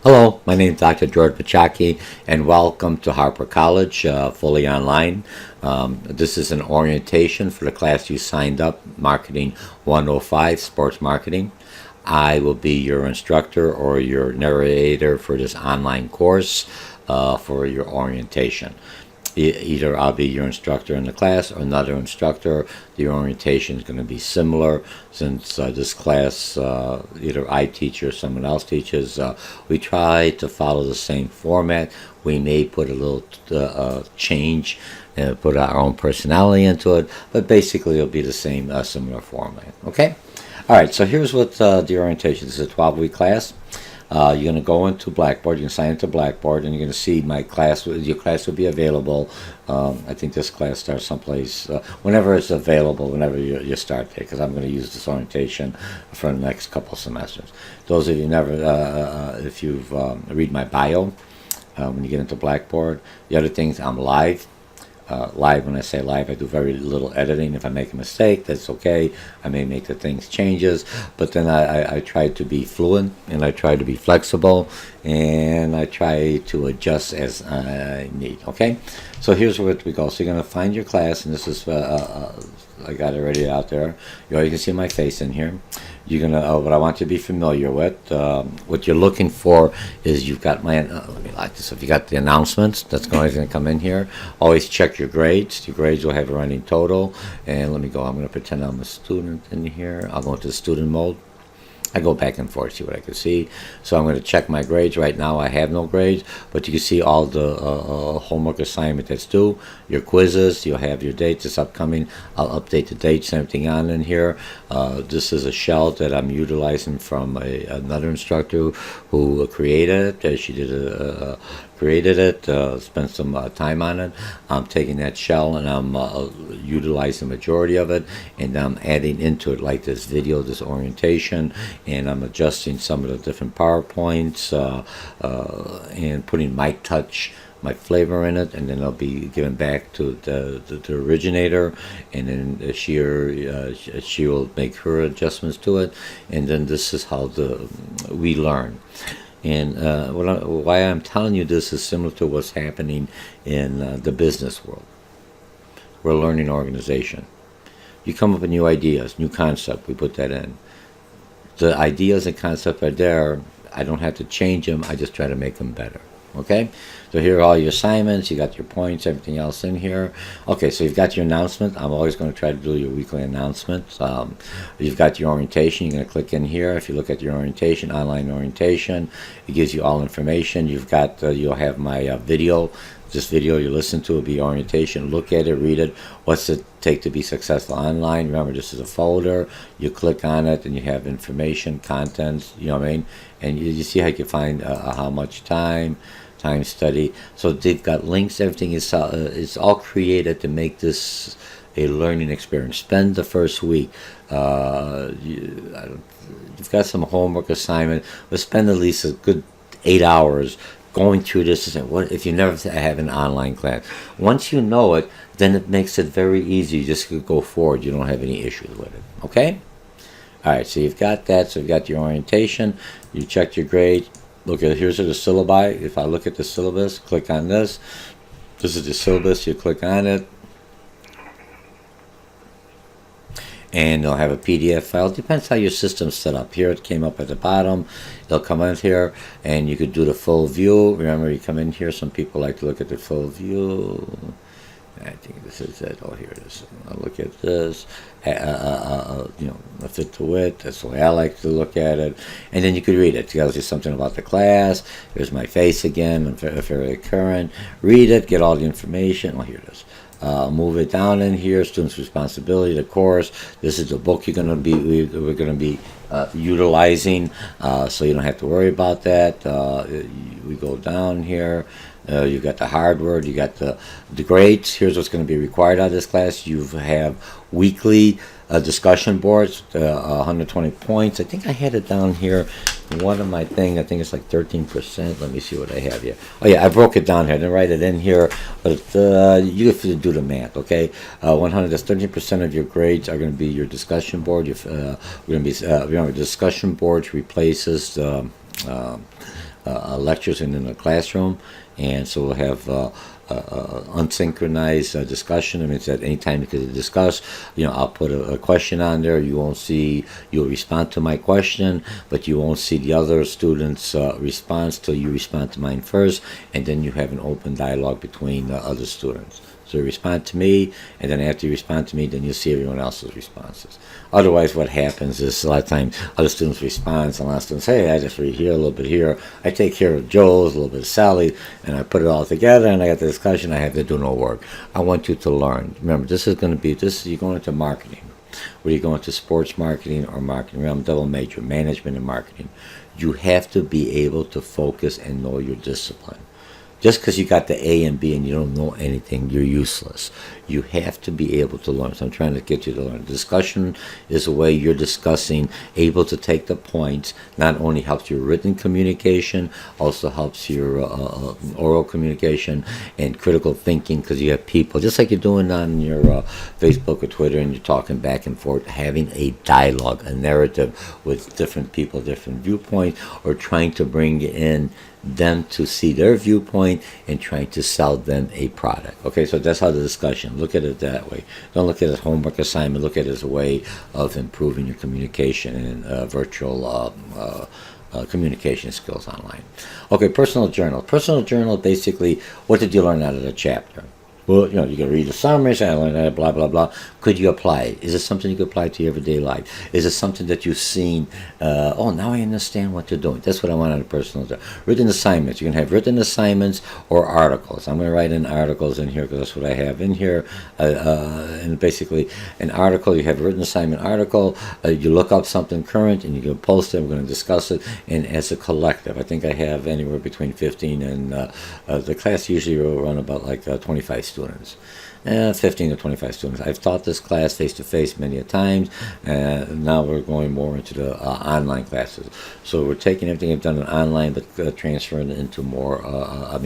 Hello, my name is Dr. George Mochocki, and welcome to Harper College, fully online. This is an orientation for the class you signed up, Marketing 105, Sports Marketing. I will be your instructor or your narrator for this online course for your orientation. Either I'll be your instructor in the class or another instructor. The orientation is going to be similar since this class, either I teach or someone else teaches. We try to follow the same format. We may put a little change and put our own personality into it, but basically it'll be the same similar format. Okay? All right, so here's what the orientation is. It's a 12-week class. You're going to go into Blackboard. You can sign into Blackboard, and you're going to see my class. Your class will be available. I think this class starts someplace whenever it's available, whenever you start there, because I'm going to use this orientation for the next couple semesters. Those of you if you've read my bio, when you get into Blackboard, the other things, I'm live. Live, when I say live, I do very little editing. If I make a mistake, that's okay. I may make the things changes, but then I try to be fluent, and I try to be flexible, and I try to adjust as I need. Okay, so here's where we go. So you're going to find your class, and this is I got it already out there. You can see my face in here. You're gonna what I want you to be familiar with. What you're looking for is you've got my let me like this. If you got the announcements, that's going to come in here. Always check your grades. Your grades will have a running total. And let me go. I'm going to pretend I'm a student in here. I'll go into student mode. I go back and forth, see what I can see. So I'm going to check my grades. Right now I have no grades, but you can see all the homework assignment that's due, your quizzes, you'll have your dates that's upcoming. I'll update the dates and everything on in here. This is a shell that I'm utilizing from another instructor who created it. She did created it, spent some time on it. I'm taking that shell and I'm utilizing the majority of it, and I'm adding into it like this video, this orientation, and I'm adjusting some of the different PowerPoints and putting my touch, my flavor in it, and then I'll be given back to the originator, and then she will make her adjustments to it, and then this is how we learn. And why I'm telling you this is similar to what's happening in the business world. We're a learning organization. You come up with new ideas, new concept, we put that in. The ideas and concepts are there. I don't have to change them. I just try to make them better. Okay? So here are all your assignments. You got your points, everything else in here. Okay, so you've got your announcement. I'm always going to try to do your weekly announcements. You've got your orientation. You're going to click in here. If you look at your orientation, online orientation, it gives you all information. You've got, you'll have my video. This video you listen to will be orientation. Look at it, read it. What's it take to be successful online? Remember, this is a folder. You click on it, and you have information, contents. You know what I mean? And you see how you can find how much time study. So they've got links. Everything is all created to make this a learning experience. Spend the first week. You've got some homework assignment, but spend at least a good 8 hours going through this. What if you never have an online class? Once you know it, then it makes it very easy. You just go forward. You don't have any issues with it. Okay? All right, so you've got that. So you've got your orientation. You checked your grade. Look at here's the syllabi. If I look at the syllabus, click on this. This is the syllabus. You click on it, and they'll have a PDF file. Depends how your system's set up. Here it came up at the bottom. They'll come in here, and you could do the full view. Remember, you come in here. Some people like to look at the full view. I think this is it. Oh, here it is. I'll look at this. A fit to width. That's the way I like to look at it. And then you could read it. It tells you something about the class. Here's my face again. I'm very current. Read it. Get all the information. Oh, here it is. Move it down in here. Student's responsibility. The course. This is the book we're going to be utilizing. So you don't have to worry about that. We go down here. You got the hardware, you got the grades. Here's what's going to be required out of this class. You have weekly discussion boards, 120 points. I think I had it down here. One of my things, I think it's like 13%. Let me see what I have here. Oh yeah, I broke it down here. I didn't write it in here, but you have to do the math, okay? 100, that's 13% of your grades are going to be your discussion board. We're going to be, remember, discussion boards replaces lectures in the classroom, and so we'll have unsynchronized discussion. I mean, it's at any time you can discuss. I'll put a question on there. You'll respond to my question, but you won't see the other students' response till you respond to mine first, and then you have an open dialogue between the other students. So you respond to me, and then after you respond to me, then you'll see everyone else's responses. Otherwise, what happens is a lot of times other students respond, and a lot of students say, hey, I just read here, a little bit here. I take care of Joe's, a little bit of Sally, and I put it all together, and I got the discussion. I have to do no work. I want you to learn. Remember, you're going into marketing. Whether you go into sports marketing or marketing, I'm double major, management and marketing. You have to be able to focus and know your discipline. Just because you got the A and B and you don't know anything, you're useless. You have to be able to learn. So I'm trying to get you to learn. Discussion is a way you're discussing, able to take the points. Not only helps your written communication, also helps your oral communication and critical thinking, because you have people, just like you're doing on your Facebook or Twitter, and you're talking back and forth, having a dialogue, a narrative with different people, different viewpoints, or trying to bring in them to see their viewpoint and trying to sell them a product. Okay, so that's how the discussion. Look at it that way. Don't look at it as homework assignment. Look at it as a way of improving your communication and virtual communication skills online. Okay, personal journal. Personal journal, basically, what did you learn out of the chapter? Well, you can read the summary, say, I learned that, blah, blah, blah. Could you apply it? Is it something you could apply to your everyday life? Is it something that you've seen, now I understand what you're doing. That's what I want on a personal job. Written assignments. You can have written assignments or articles. I'm going to write in articles in here because that's what I have in here. And basically, an article, you have a written assignment article. You look up something current and you can post it. We're going to discuss it. And as a collective, I think I have anywhere between 15 and the class usually will run about like 25 students. 15 to 25 students. I've taught this class face-to-face many a times, and now we're going more into the online classes. So we're taking everything I've done in online, but transferring it into more,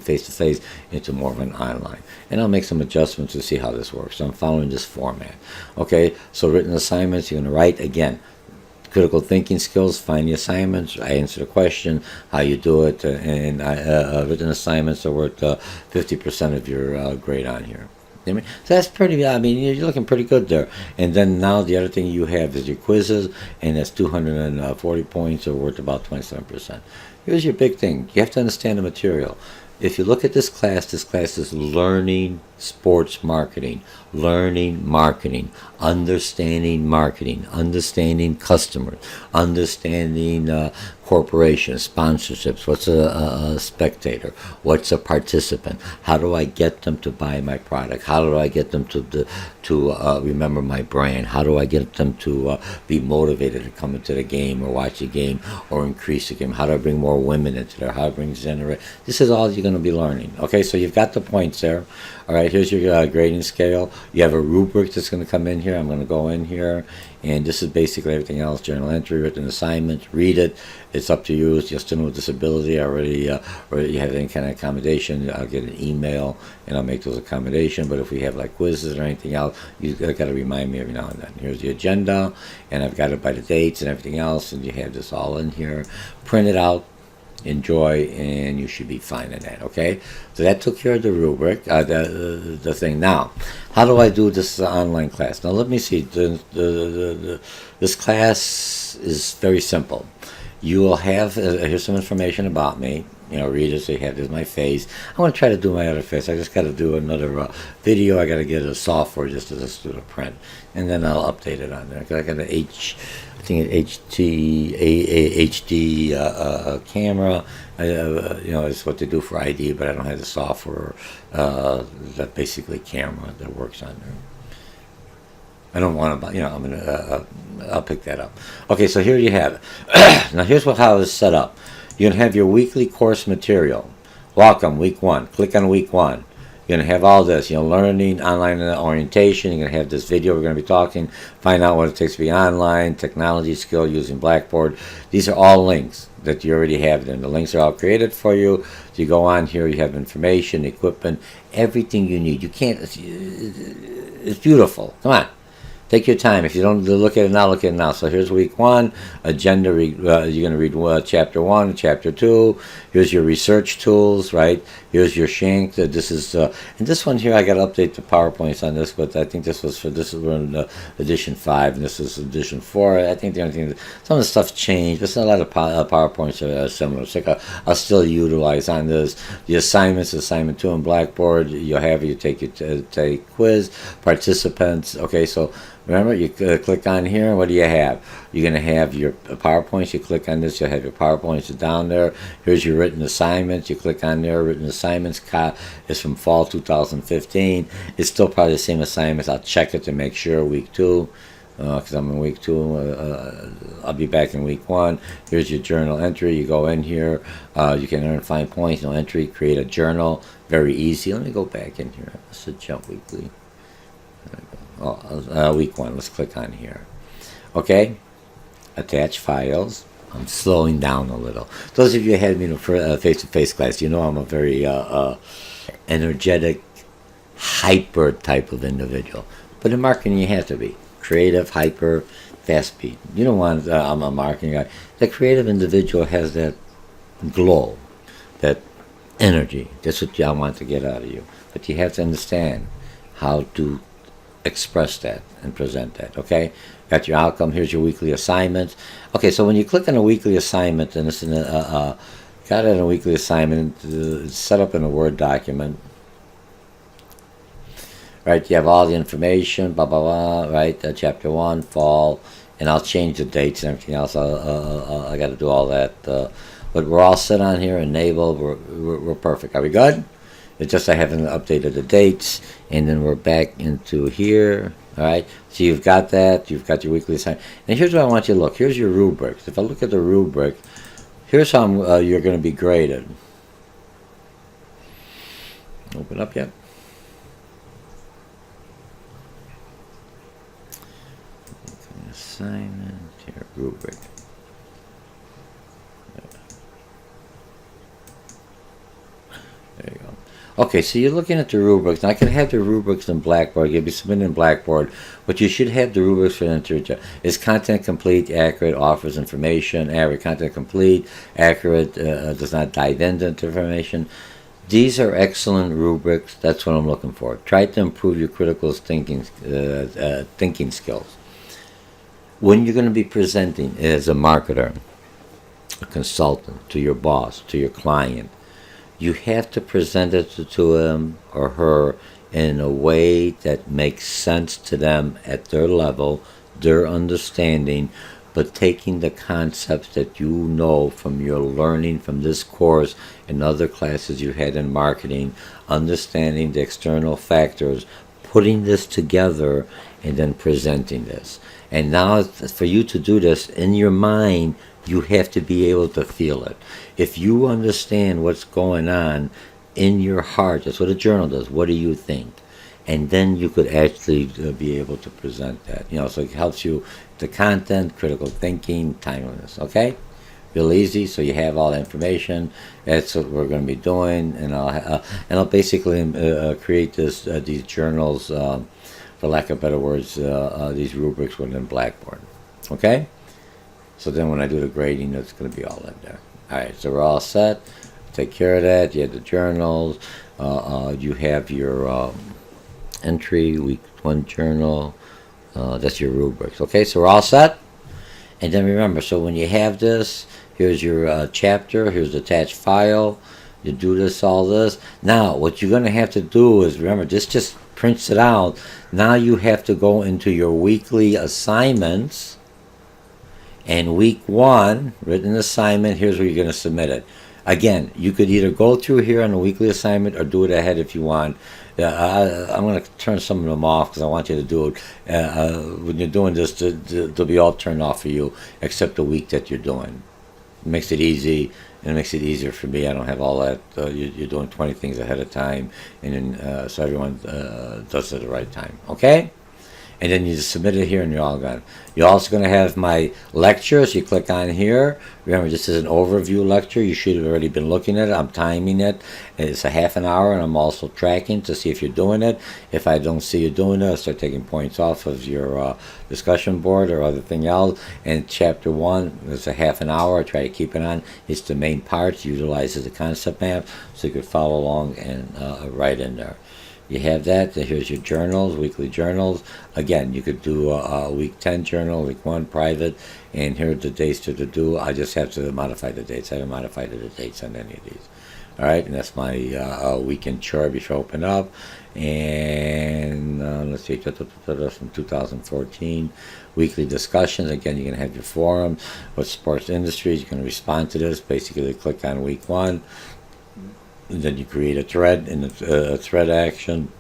face-to-face into more of an online. And I'll make some adjustments to see how this works. So I'm following this format. Okay, so written assignments, you're going to write, again, critical thinking skills, find the assignments, I answer the question, how you do it, and written assignments are worth 50% of your grade on here. So that's pretty, you're looking pretty good there. And then now the other thing you have is your quizzes, and that's 240 points are worth about 27%. Here's your big thing. You have to understand the material. If you look at this class is learning sports marketing, learning marketing, understanding customers, understanding corporations, sponsorships, what's a spectator, what's a participant, how do I get them to buy my product, how do I get them to remember my brand, how do I get them to be motivated to come into the game or watch a game or increase the game, how do I bring more women into there, how do I bring generate. This is all you're going to be learning. Okay, so you've got the points there. All right, here's your grading scale. You have a rubric that's going to come in here. I'm going to go in here, and this is basically everything else. Journal entry, written assignments, read it. It's up to you. It's just a student with disability. Already you have any kind of accommodation, I'll get an email, and I'll make those accommodations. But if we have like quizzes or anything else, you've got to remind me every now and then. Here's the agenda, and I've got it by the dates and everything else, and you have this all in here. Print it out. Enjoy, and you should be fine in that. Okay, so that took care of the rubric, the thing. Now, how do I do this online class? Now let me see. This class is very simple. You will have here's some information about me. Read it so you have this my face. I want to try to do my other face. I just got to do another video. I got to get a software just to just do the print, and then I'll update it on there. I got an HD camera. It's what they do for ID, but I don't have the software that basically camera that works on there. I don't want to, I'll pick that up. Okay, so here you have it. Now here's how it's set up. You're going to have your weekly course material. Welcome, week 1. Click on week 1. You're going to have all this, learning, online orientation. You're going to have this video we're going to be talking, find out what it takes to be online, technology skill using Blackboard. These are all links that you already have there. The links are all created for you. So you go on here, you have information, equipment, everything you need. You can't, it's beautiful. Come on. Take your time. If you don't look at it now, look at it now. So here's week 1, agenda. You're going to read chapter 1, chapter 2. Here's your research tools, right? Here's your shank. This is, and this one here, I got to update the PowerPoints on this, but I think this is we're in edition 5, and this is edition 4. I think the only thing, some of the stuff changed. There's a lot of PowerPoints are similar. So I'll still utilize on this. The assignments, assignment 2 on Blackboard, you take quiz, participants. Okay, so remember, you click on here, and what do you have? You're going to have your PowerPoints. You click on this, you'll have your PowerPoints down there. Here's your written assignments. You click on there, written assignments. It's from fall 2015. It's still probably the same assignments. I'll check it to make sure, week 2, because I'm in week 2. I'll be back in week 1. Here's your journal entry. You go in here. You can earn 5 points. No entry. Create a journal. Very easy. Let me go back in here. Let's jump weekly. Week 1. Let's click on here. Okay. Attach files. I'm slowing down a little. Those of you who had me in a face-to-face class, you know I'm a very energetic, hyper type of individual. But in marketing, you have to be creative, hyper, fast speed. You don't want. I'm a marketing guy. The creative individual has that glow, that energy. That's what I want to get out of you. But you have to understand how to express that and present that. Okay, got your outcome. Here's your weekly assignments. Okay, so when you click on a weekly assignment, and it's in got it in a weekly assignment, it's set up in a Word document. Right, you have all the information, blah blah blah. Right, chapter 1, fall, and I'll change the dates and everything else. I got to do all that. But we're all set on here. Enable. We're perfect. Are we good? It's just I haven't updated the dates, and then we're back into here. All right, so you've got that. You've got your weekly assignment. And here's what I want you to look. Here's your rubrics. If I look at the rubric, here's how you're going to be graded. Open up yet? Assignment here, rubric. There you go. Okay, so you're looking at the rubrics. Now, I can have the rubrics in Blackboard. You'll be submitting in Blackboard, but you should have the rubrics for the Is content complete, accurate, offers information, average content complete, accurate, does not dive into information. These are excellent rubrics. That's what I'm looking for. Try to improve your critical thinking skills. When you're going to be presenting as a marketer, a consultant, to your boss, to your client, you have to present it to him or her in a way that makes sense to them at their level, their understanding, but taking the concepts that you know from your learning from this course and other classes you had in marketing, understanding the external factors, putting this together, and then presenting this. And now for you to do this in your mind, you have to be able to feel it. If you understand what's going on in your heart, that's what a journal does. What do you think? And then you could actually be able to present that. So it helps you, the content, critical thinking, timeliness. Okay? Real easy. So you have all the information. That's what we're going to be doing. And I'll basically create these journals, for lack of better words, these rubrics within Blackboard. Okay? So then when I do the grading, it's going to be all in there. All right, so we're all set. Take care of that. You have the journals. You have your entry, week 1 journal. That's your rubrics. Okay, so we're all set. And then remember, so when you have this, here's your chapter. Here's the attached file. You do this, all this. Now, what you're going to have to do is, remember, this just prints it out. Now you have to go into your weekly assignments. And week 1, written assignment, here's where you're going to submit it. Again, you could either go through here on a weekly assignment or do it ahead if you want. I'm going to turn some of them off because I want you to do it. When you're doing this, they'll be all turned off for you except the week that you're doing. It makes it easy, and it makes it easier for me. I don't have all that. You're doing 20 things ahead of time, and then, so everyone does it at the right time. Okay? and then you just submit it here and you're all done. You're also going to have my lectures. You click on here. Remember, this is an overview lecture. You should have already been looking at it. I'm timing it. It's a half an hour, and I'm also tracking to see if you're doing it. If I don't see you doing it, I'll start taking points off of your discussion board or other thing else. And chapter 1 is a half an hour. I try to keep it on. It's the main parts. Utilizes the concept map, so you could follow along and write in there. You have that. Here's your journals, weekly journals. Again, you could do a week 10 journal, week 1 private, and here are the dates to do. I just have to modify the dates. I haven't modified the dates on any of these. All right, and that's my weekend chart before I open up. And let's see, from 2014. Weekly discussions. Again, you're going to have your forum with sports industries. You're going to respond to this. Basically, click on week 1. And then you create a thread in the thread action.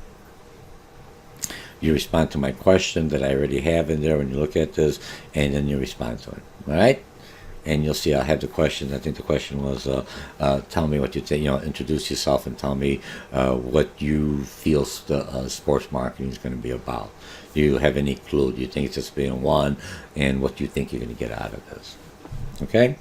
You respond to my question that I already have in there when you look at this, and then you respond to it. All right? And you'll see I have the question. I think the question was, tell me what you think. Introduce yourself and tell me what you feel sports marketing is going to be about. Do you have any clue? Do you think it's just being one, and what do you think you're going to get out of this? Okay?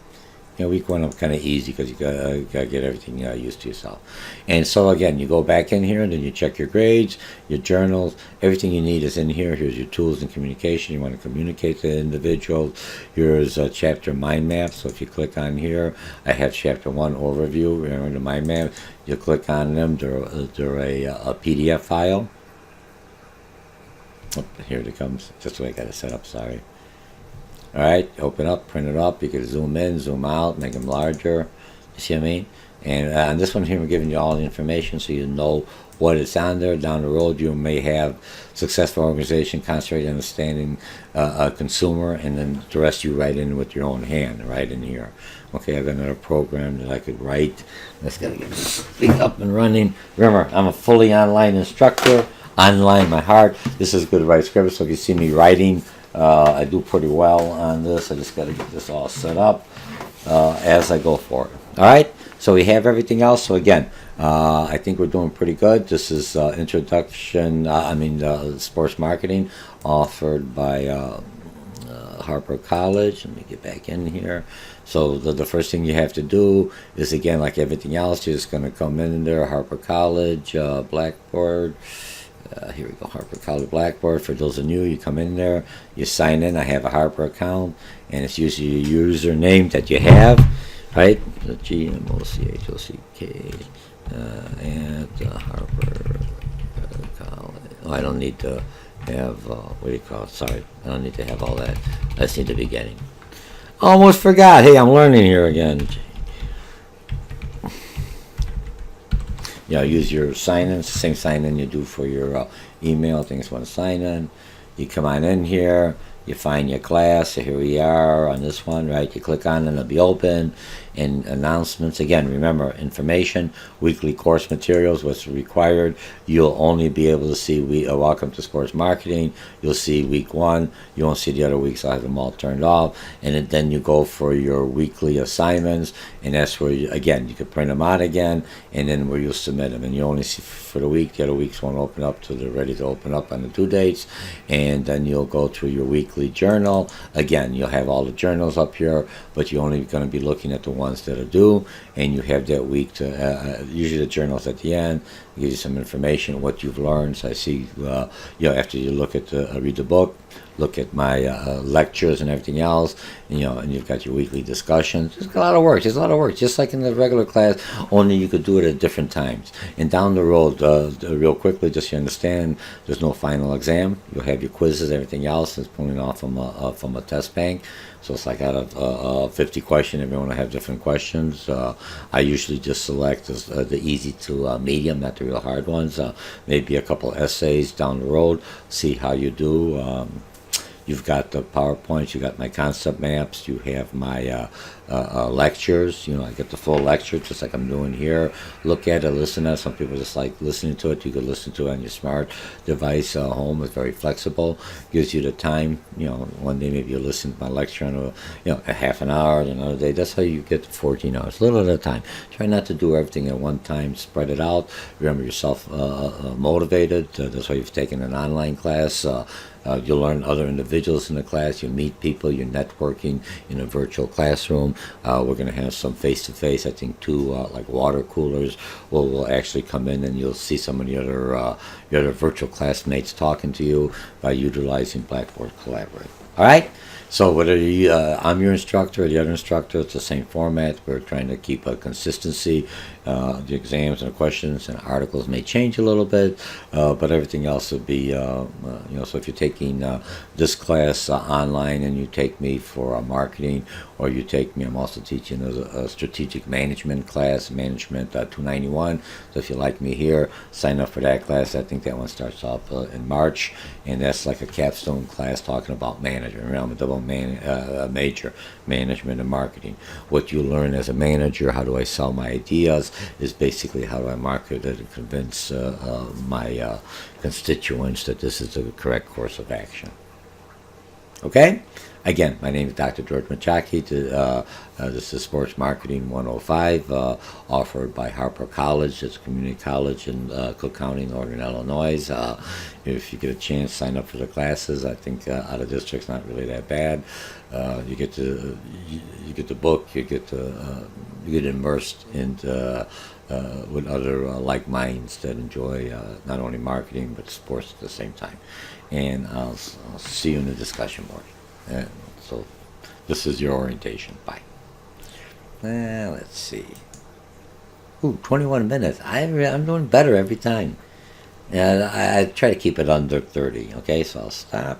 Week 1 is kind of easy because you gotta get everything used to yourself. And so again, you go back in here and then you check your grades, your journals, everything you need is in here. Here's your tools in communication. You want to communicate to individuals. Here's a chapter mind map. So if you click on here, I have chapter 1 overview. Remember the mind map. You click on them. They're a PDF file. Oh, here it comes. Just the way I got it set up. Sorry. All right, open up, print it up. You can zoom in, zoom out, make them larger. You see what I mean? And on this one here, we're giving you all the information so you know what is on there. Down the road, you may have successful organization, concentrate understanding a consumer, and then the rest you write in with your own hand, right in here. Okay, I've got another program that I could write. Let's get this thing up and running. Remember, I'm a fully online instructor. Online, my heart. This is good to write scripts. So if you see me writing, I do pretty well on this. I just got to get this all set up as I go forward. All right, so we have everything else. So again, I think we're doing pretty good. This is introduction, sports marketing offered by Harper College. Let me get back in here. So the first thing you have to do is, again, like everything else, you're just going to come in there, Harper College, Blackboard. Here we go, Harper College Blackboard. For those of you, you come in there, you sign in. I have a Harper account, and it's usually your username that you have, right? The GMOCHOCK at Harper College. Oh, I don't need to have, what do you call it? Sorry, I don't need to have all that. I just need the beginning. Almost forgot. Hey, I'm learning here again. Use your sign-in, same sign-in you do for your email. Things want to sign in. You come on in here. You find your class. So here we are on this one, right? You click on it, and it'll be open. And announcements. Again, remember, information, weekly course materials, what's required. You'll only be able to see Welcome to Sports Marketing. You'll see week 1. You won't see the other weeks. I have them all turned off. And then you go for your weekly assignments. And that's where, you can print them out again. And then where you'll submit them. And you only see for the week. The other weeks won't open up till they're ready to open up on the due dates. And then you'll go through your weekly journal. Again, you'll have all the journals up here, but you're only going to be looking at the ones that are due, and you have that week to usually the journals at the end give you some information what you've learned. So I see after you look at read the book, look at my lectures and everything else, and you've got your weekly discussions. There's a lot of work. There's a lot of work, just like in the regular class, only you could do it at different times. And down the road, real quickly, just so you understand, there's no final exam. You'll have your quizzes, everything else is pulling off from a test bank. So it's like out of 50 questions, everyone will have different questions. I usually just select the easy to medium, not the real hard ones. Maybe a couple essays down the road, see how you do. You've got the PowerPoints, you got my concept maps, you have my lectures. I get the full lecture just like I'm doing here. Look at it, listen to it. Some people just like listening to it. You could listen to it on your smart device home. It's very flexible. Gives you the time. One day maybe you listen to my lecture on a half an hour, another day. That's how you get to 14 hours, a little at a time. Try not to do everything at one time. Spread it out. Remember yourself motivated. That's why you've taken an online class. You'll learn other individuals in the class. You meet people. You're networking in a virtual classroom. We're going to have some face-to-face. I think two like water coolers will actually come in, and you'll see some of your other virtual classmates talking to you by utilizing Blackboard Collaborate. All right. So whether I'm your instructor or the other instructor, it's the same format. We're trying to keep a consistency. The exams and the questions and articles may change a little bit, but everything else will be, so if you're taking this class online and you take me for marketing, or you take me, I'm also teaching a strategic management class, Management 291. So if you like me here, sign up for that class. I think that one starts off in March, and that's like a capstone class talking about management. Remember, I'm a double major, management and marketing. What you learn as a manager, how do I sell my ideas, is basically how do I market it and convince my constituents that this is the correct course of action. Okay? Again, my name is Dr. George Mochocki. This is Sports Marketing 105, offered by Harper College. It's a community college in Cook County, Northern Illinois. If you get a chance, sign up for the classes. I think out of district's not really that bad. You get the book. You get immersed into with other like minds that enjoy not only marketing but sports at the same time. And I'll see you in the discussion board. So this is your orientation. Bye. Let's see. Ooh, 21 minutes. I'm doing better every time. I try to keep it under 30. Okay, so I'll stop.